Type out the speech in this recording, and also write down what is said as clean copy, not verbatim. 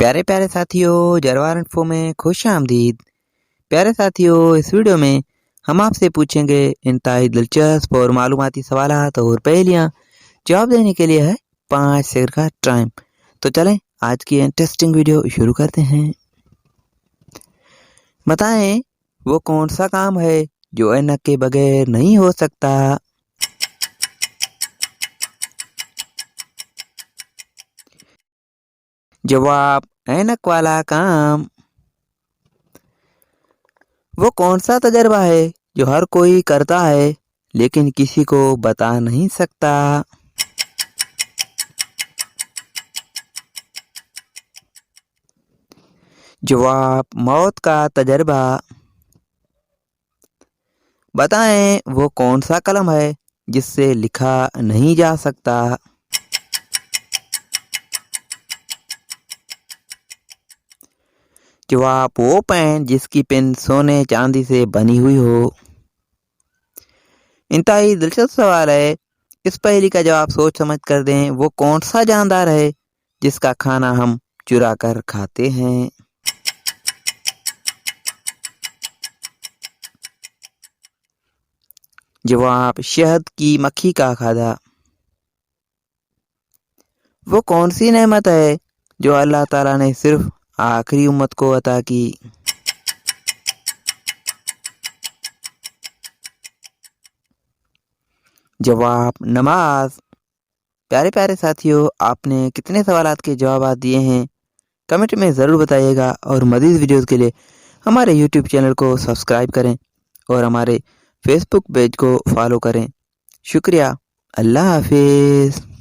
प्यारे प्यारे साथियों, जरवार इन्फो में खुश आमदीद। प्यारे साथियों, इस वीडियो में हम आपसे पूछेंगे इंतहाई दिलचस्प और मालूमाती सवालात और पहेलियाँ। जवाब देने के लिए है 5 सेकंड का टाइम। तो चलें आज की इंटरेस्टिंग वीडियो शुरू करते हैं। बताएं वो कौन सा काम है जो ऐनक के बगैर नहीं हो सकता। जवाब ऐनक वाला काम। वो कौन सा तजर्बा है जो हर कोई करता है लेकिन किसी को बता नहीं सकता। जवाब मौत का तजर्बा। बताएं वो कौन सा कलम है जिससे लिखा नहीं जा सकता। जवाब वो पेन जिसकी पेन सोने चांदी से बनी हुई हो। इंतहाई दिलचस्प सवाल है। इस पहेली का जवाब सोच समझ कर दें। वो कौन सा जानदार है जिसका खाना हम चुरा कर खाते हैं। जवाब शहद की मक्खी का खाधा। वो कौन सी नेमत है जो अल्लाह ताला ने सिर्फ आखिरी उम्मत को अता की। जवाब नमाज। प्यारे प्यारे साथियों, आपने कितने सवालात के जवाब दिए हैं कमेंट में ज़रूर बताइएगा और मज़ीद वीडियोज़ के लिए हमारे यूट्यूब चैनल को सब्सक्राइब करें और हमारे फेसबुक पेज को फॉलो करें। शुक्रिया। अल्लाह हाफिज़।